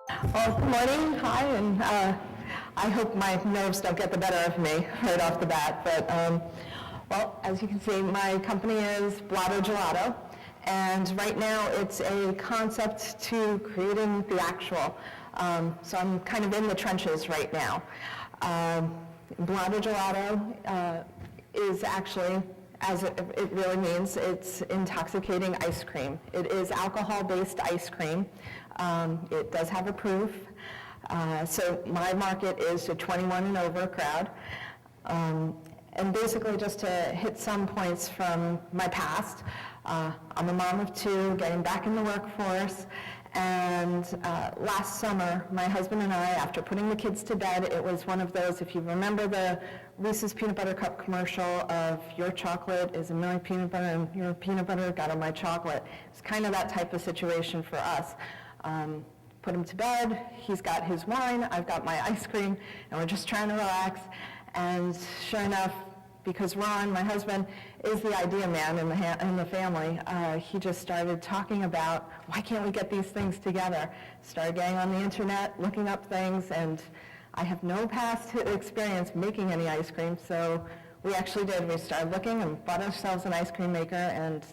Well, good morning, hi, and I hope my nerves don't get the better of me right off the bat, but well, as you can see, my company is Blotto Gelato, and right now it's a concept to creating the actual. So I'm kind of in the trenches right now. Blotto Gelato is actually, as it really means, it's intoxicating ice cream. It is alcohol-based ice cream. It does have a proof. So my market is a 21 and over crowd. And basically just to hit some points from my past, I'm a mom of two, getting back in the workforce, and last summer, my husband and I, after putting the kids to bed, it was one of those, if you remember the Reese's Peanut Butter Cup commercial of your chocolate is a million peanut butter and your peanut butter got on my chocolate. It's kind of that type of situation for us. Put him to bed, he's got his wine, I've got my ice cream, and we're just trying to relax. And sure enough, because Ron, my husband, is the idea man in the family, he just started talking about, why can't we get these things together? Started getting on the internet, looking up things, and I have no past experience making any ice cream, so we actually did. We started looking and bought ourselves an ice cream maker, and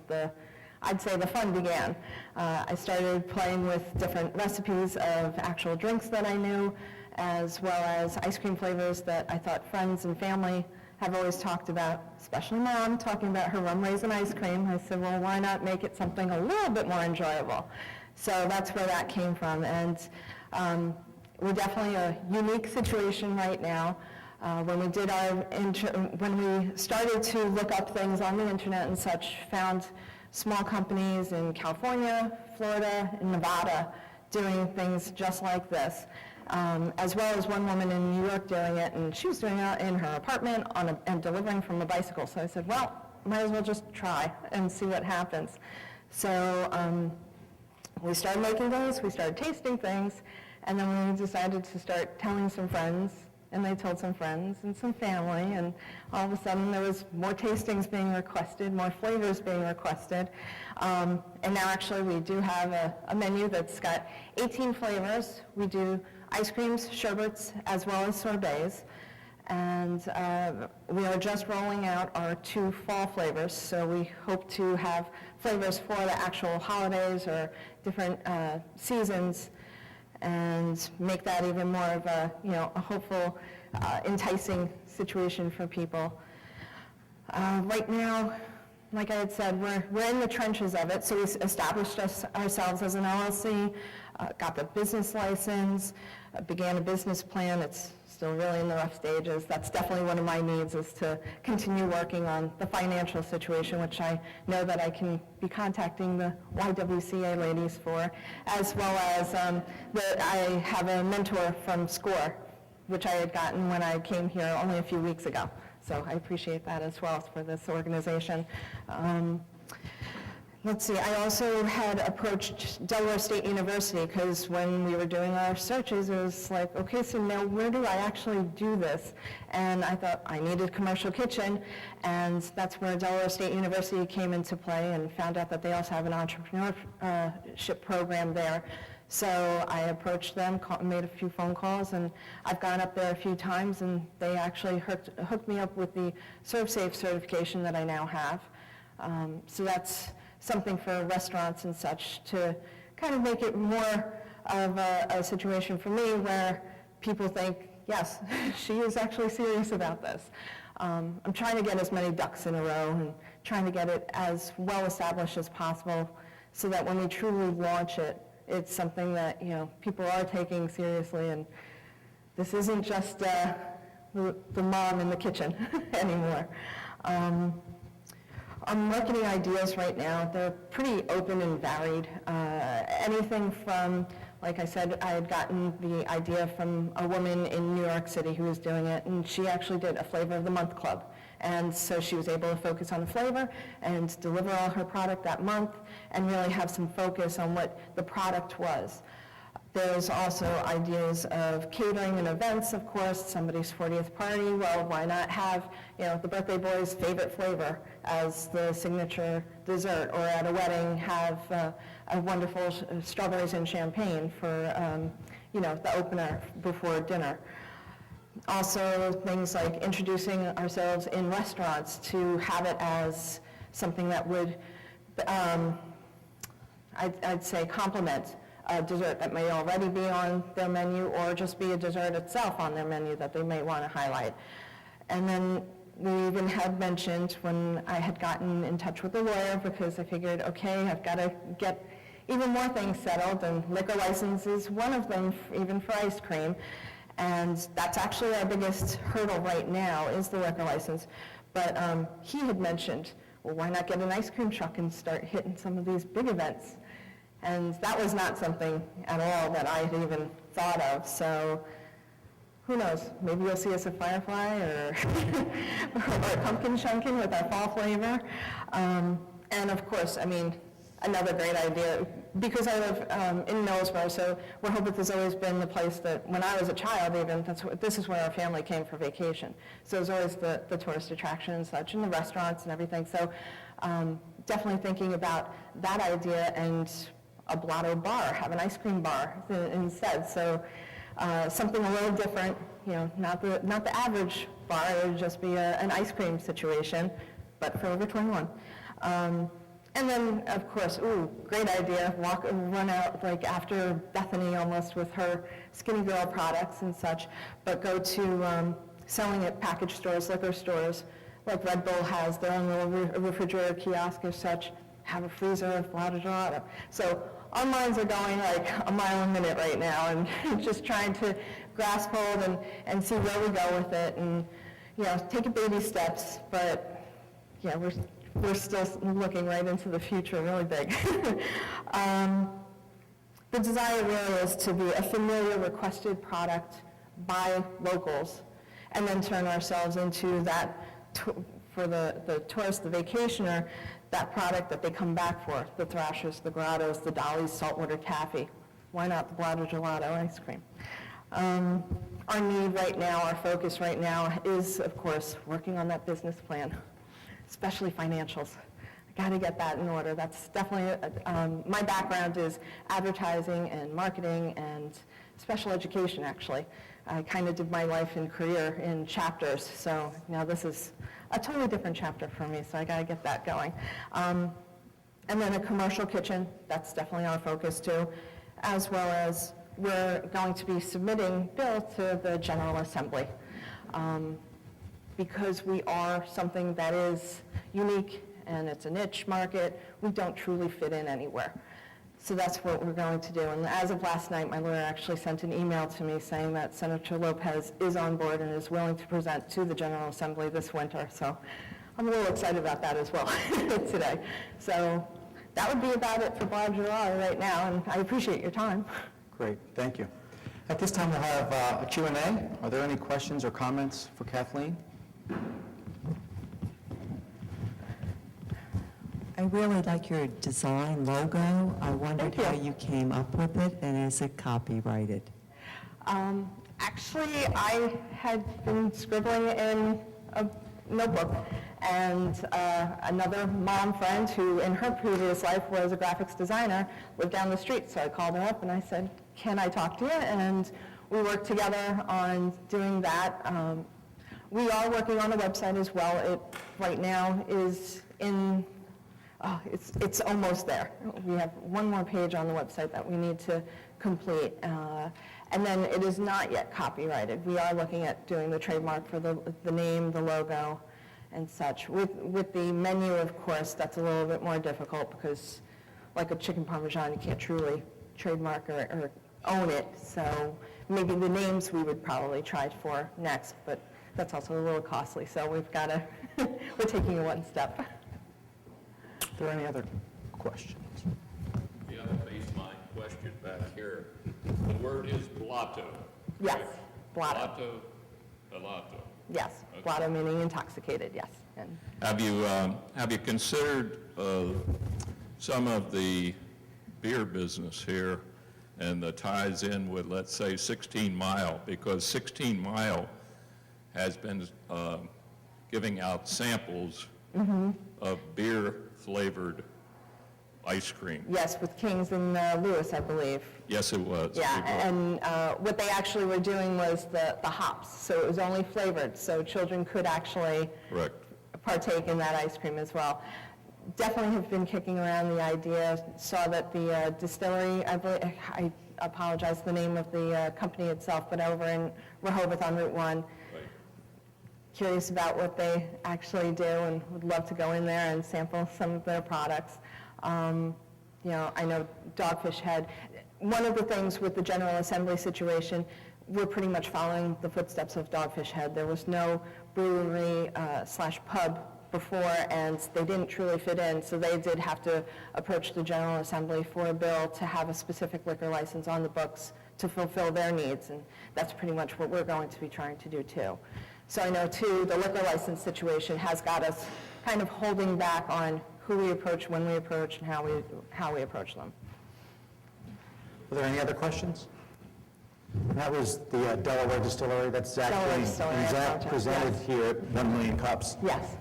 I'd say the fun began. I started playing with different recipes of actual drinks that I knew, as well as ice cream flavors that I thought friends and family have always talked about, especially Mom, talking about her rum raisin ice cream. I said, well, why not make it something a little bit more enjoyable? So that's where that came from. And we're definitely a unique situation right now. When we started to look up things on the internet and such, found small companies in California, Florida, and Nevada doing things just like this. As well as one woman in New York doing it, and she was doing it in her apartment and delivering from a bicycle. So I said, well, might as well just try and see what happens. So we started making those, we started tasting things, and then we decided to start telling some friends, and they told some friends and some family, and all of a sudden there was more tastings being requested, more flavors being requested. And now actually we do have a menu that's got 18 flavors. We do ice creams, sherbets, as well as sorbets. And we are just rolling out our 2 fall flavors, so we hope to have flavors for the actual holidays or different seasons, and make that even more of a hopeful, enticing situation for people. Right now, like I had said, we're in the trenches of it, so we established ourselves as an LLC, got the business license, began a business plan. It's still really in the rough stages. That's definitely one of my needs, is to continue working on the financial situation, which I know that I can be contacting the YWCA ladies for, as well as I have a mentor from SCORE, which I had gotten when I came here only a few weeks ago. So I appreciate that as well for this organization. Let's see, I also had approached Delaware State University, because when we were doing our searches, it was like, okay, so now where do I actually do this? And I thought I needed a commercial kitchen, and that's where Delaware State University came into play, and found out that they also have an entrepreneurship program there. So I approached them, made a few phone calls, and I've gone up there a few times, and they actually hooked me up with the ServSafe certification that I now have. So that's something for restaurants and such, to kind of make it more of a situation for me where people think, yes, she is actually serious about this. I'm trying to get as many ducks in a row and trying to get it as well established as possible, so that when we truly launch it, it's something that people are taking seriously, and this isn't just the mom in the kitchen anymore. Our marketing ideas right now, they're pretty open and varied. Anything from, like I said, I had gotten the idea from a woman in New York City who was doing it, and she actually did a Flavor of the Month club. And so she was able to focus on the flavor and deliver all her product that month, and really have some focus on what the product was. There's also ideas of catering and events, of course, somebody's 40th party. Well, why not have, the birthday boy's favorite flavor as the signature dessert, or at a wedding have a wonderful strawberries and champagne for, the opener before dinner. Also, things like introducing ourselves in restaurants to have it as something that would, I'd say, complement a dessert that may already be on their menu, or just be a dessert itself on their menu that they may want to highlight. And then we even had mentioned, when I had gotten in touch with the lawyer, because I figured, okay, I've got to get even more things settled, and liquor license is one of them, even for ice cream. And that's actually our biggest hurdle right now, is the liquor license. But he had mentioned, well, why not get an ice cream truck and start hitting some of these big events? And that was not something at all that I had even thought of. So who knows, maybe you'll see us at Firefly or, or Pumpkin Chunkin' with our fall flavor. And of course, I mean, another great idea, because I live in Millsboro, so Rehoboth has always been the place that, when I was a child even, this is where our family came for vacation. So it was always the tourist attraction and such, and the restaurants and everything. So definitely thinking about that idea, and a Blotto bar, have an ice cream bar instead. So something a little different, not the average bar. It would just be an ice cream situation, but for over 21. And then, of course, great idea, run out like after Bethany almost with her Skinny Girl products and such, but go to selling at package stores, liquor stores, like Red Bull has their own little refrigerator kiosk or such, have a freezer of Blotto Gelato. So our minds are going like a mile a minute right now, and just trying to grasp hold and see where we go with it, and take it baby steps, but yeah, we're still looking right into the future really big. The desire really is to be a familiar requested product by locals, and then turn ourselves into that, for the tourist, the vacationer, that product that they come back for, the Thrashers, the Grottos, the Dolly's saltwater taffy. Why not the Blotto Gelato ice cream? Our need right now, our focus right now is, of course, working on that business plan, especially financials. I got to get that in order. That's definitely, my background is advertising and marketing and special education, actually. I kind of did my life and career in chapters, so now this is a totally different chapter for me, so I got to get that going. And then a commercial kitchen, that's definitely our focus too, as well as we're going to be submitting bill to the General Assembly. Because we are something that is unique and it's a niche market, we don't truly fit in anywhere. So that's what we're going to do. And as of last night, my lawyer actually sent an email to me saying that Senator Lopez is on board and is willing to present to the General Assembly this winter. So I'm a little excited about that as well today. So that would be about it for Blotto Gelato right now, and I appreciate your time. Great, thank you. At this time, we'll have a Q&A. Are there any questions or comments for Kathleen? I really like your design logo. I wondered Thank you. how you came up with it, and is it copyrighted? Actually, I had been scribbling in a notebook, and another mom friend who in her previous life was a graphics designer lived down the street, so I called her up and I said, can I talk to you? And we worked together on doing that. We are working on a website as well. It right now is in, it's almost there. We have one more page on the website that we need to complete. And then it is not yet copyrighted. We are looking at doing the trademark for the name, the logo, and such. With the menu, of course, that's a little bit more difficult because, like a chicken parmesan, you can't truly trademark or own it. So maybe the names we would probably try for next, but that's also a little costly. So we've got to, we're taking it one step. Are there any other questions? The other baseline question back here, the word is blotto. Yes, right? blotto. Gelato. Yes, Okay. blotto meaning intoxicated, yes. And Have you considered some of the beer business here and the ties in with, let's say, 16 Mile, because 16 Mile has been giving out samples of beer-flavored ice cream. Yes, with Kings and Lewis, I believe. Yes, it was. Yeah, We were- and what they actually were doing was the hops, so it was only flavored, so children could actually Correct. partake in that ice cream as well. Definitely have been kicking around the idea, saw that the distillery, I apologize, the name of the company itself, but over in Rehoboth on Route 1, Right. curious about what they actually do and would love to go in there and sample some of their products. You know, I know Dogfish Head, one of the things with the General Assembly situation, we're pretty much following the footsteps of Dogfish Head. There was no brewery slash pub before, and they didn't truly fit in, so they did have to approach the General Assembly for a bill to have a specific liquor license on the books to fulfill their needs, and that's pretty much what we're going to be trying to do too. So I know too, the liquor license situation has got us kind of holding back on who we approach, when we approach, and how we approach them. Are there any other questions? That was the Delaware Distillery, that's Zach Delaware Green. Distillery, And I Zach apologize, presented yes. here 1 million cups. Yes.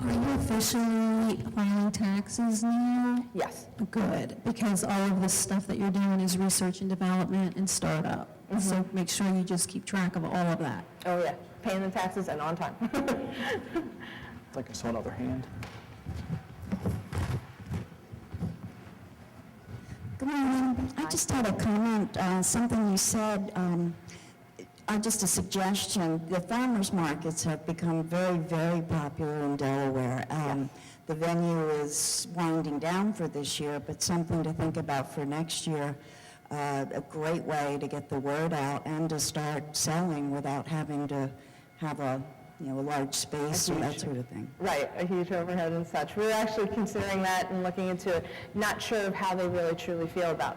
Are you officially filing taxes now? Yes. Good, because all of this stuff that you're doing is research and development and startup. So make sure you just keep track of all of that. Oh, yeah. Paying the taxes and on time. I think I saw another hand. Good morning. I just had a comment, something you said, just a suggestion. The farmers markets have become very, very popular in Delaware. The venue is winding down for this year, but something to think about for next year. A great way to get the word out and to start selling without having to have a large space and that sort of thing. Right, a huge overhead and such. We're actually considering that and looking into it. Not sure of how they really truly feel about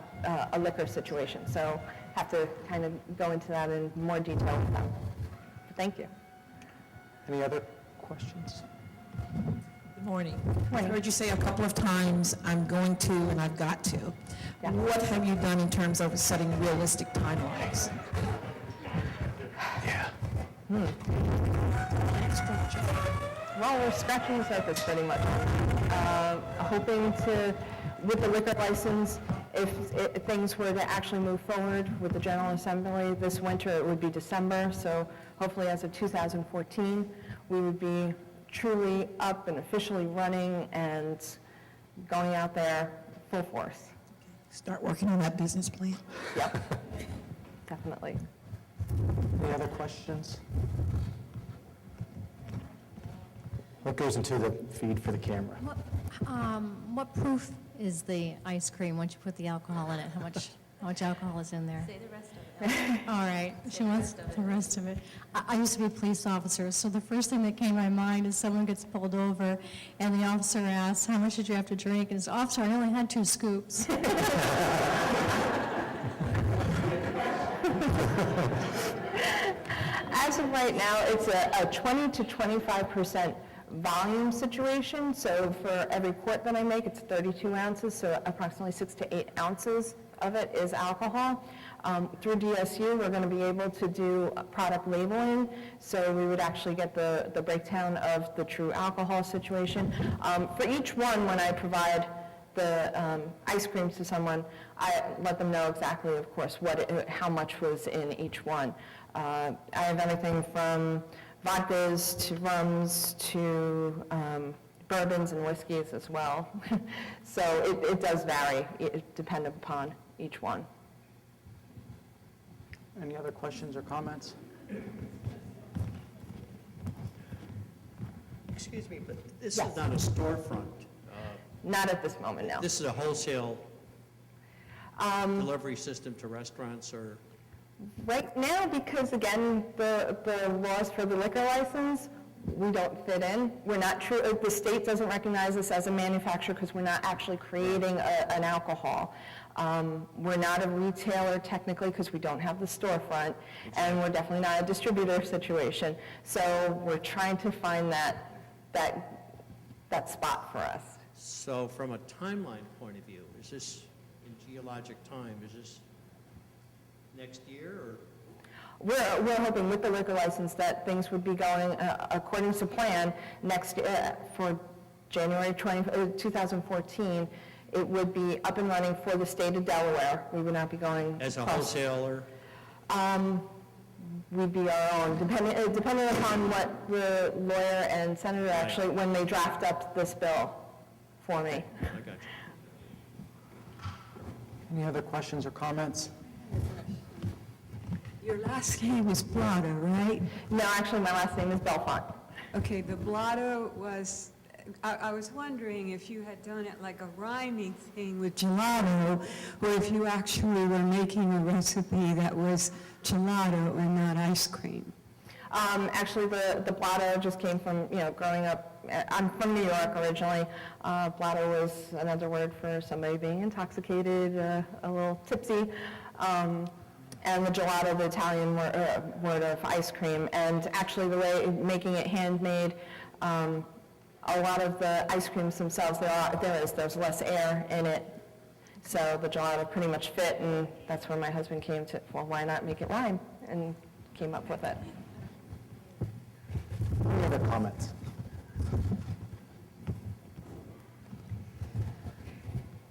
a liquor situation, so have to kind of go into that in more detail with them. Thank you. Any other questions? Good morning. Morning. I heard you say a couple of times, I'm going to and I've got to. Yeah. What have you done in terms of setting realistic timelines? Well, we're scratching the surface pretty much. Hoping to, with the liquor license, if things were to actually move forward with the General Assembly this winter, it would be December. So hopefully as of 2014, we would be truly up and officially running and going out there full force. Start working on that business plan. Yep, definitely. Any other questions? What goes into the feed for the camera? What proof is the ice cream once you put the alcohol in it? How much alcohol is in there? Say the rest of it. All right, she wants the rest of it. I used to be a police officer, so the first thing that came to my mind is someone gets pulled over, and the officer asks, how much did you have to drink? And he says, officer, I only had 2 scoops. As of right now, it's a 20 to 25% volume situation. So for every quart that I make, it's 32 ounces, so approximately 6 to 8 ounces of it is alcohol. Through DSU, we're going to be able to do product labeling, so we would actually get the breakdown of the true alcohol situation. For each one, when I provide the ice cream to someone, I let them know exactly, of course, how much was in each one. I have everything from vodkas to rums to bourbons and whiskeys as well. So it does vary, depending upon each one. Any other questions or comments? Excuse me, but this Yes. is not a storefront. Not at this moment, no. This is a wholesale delivery system to restaurants or, Right now, because again, the laws for the liquor license, we don't fit in. We're not true, the state doesn't recognize us as a manufacturer because we're not actually creating an alcohol. We're not a retailer technically because we don't have the storefront, and we're definitely not a distributor situation. So we're trying to find that spot for us. so from a timeline point of view, is this in geologic time, is this next year or? We're hoping with the liquor license that things would be going according to plan next, for January 2014, it would be up and running for the state of Delaware. We would not be going As a across- wholesaler? We'd be our own, depending upon what the lawyer and senator actually, when they draft up this bill for me. I got you. Any other questions or comments? Your last name is Blotto, right? No, actually, my last name is Belfont. Okay, the Blotto was, I was wondering if you had done it like a rhyming thing with gelato, or if you actually were making a recipe that was gelato and not ice cream. Actually, the Blotto just came from, growing up, I'm from New York originally. Blotto was another word for somebody being intoxicated, a little tipsy. And the gelato, the Italian word of ice cream. And actually, the way making it handmade, a lot of the ice creams themselves, there's less air in it. So the gelato pretty much fit, and that's where my husband came to, well, why not make it rhyme? And came up with it. Any other comments?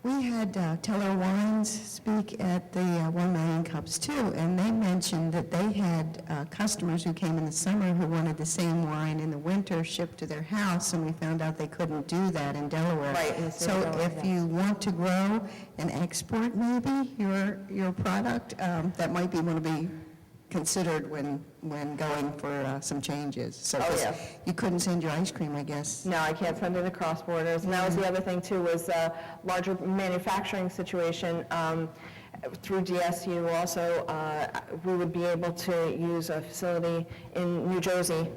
We had Teller Wines speak at the 1 Million Cups too, and they mentioned that they had customers who came in the summer who wanted the same wine in the winter shipped to their house, and we found out they couldn't do that in Delaware. Right, in the state of So Delaware, if yes. you want to grow and export maybe your product, that might be one to be considered when going for some changes. So Oh, yeah. you couldn't send your ice cream, I guess. No, I can't send it across borders. And that was the other thing too, was a larger manufacturing situation. Through DSU also, we would be able to use a facility in New Jersey,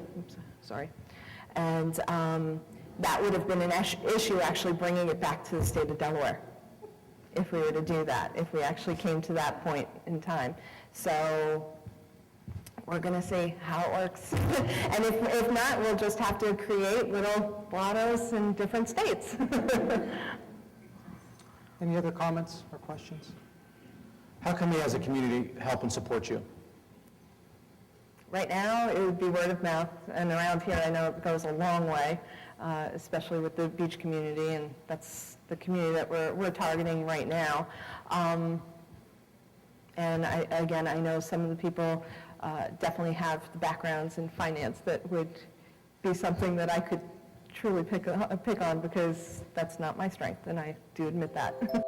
and that would have been an issue actually bringing it back to the state of Delaware, if we were to do that, if we actually came to that point in time. So we're going to see how it works. And if not, we'll just have to create little blottos in different states. Any other comments or questions? How can we as a community help and support you? Right now, it would be word of mouth, and around here, I know it goes a long way, especially with the beach community, and that's the community that we're targeting right now. And I know some of the people definitely have the backgrounds in finance that would be something that I could truly pick on, because that's not my strength, and I do admit that.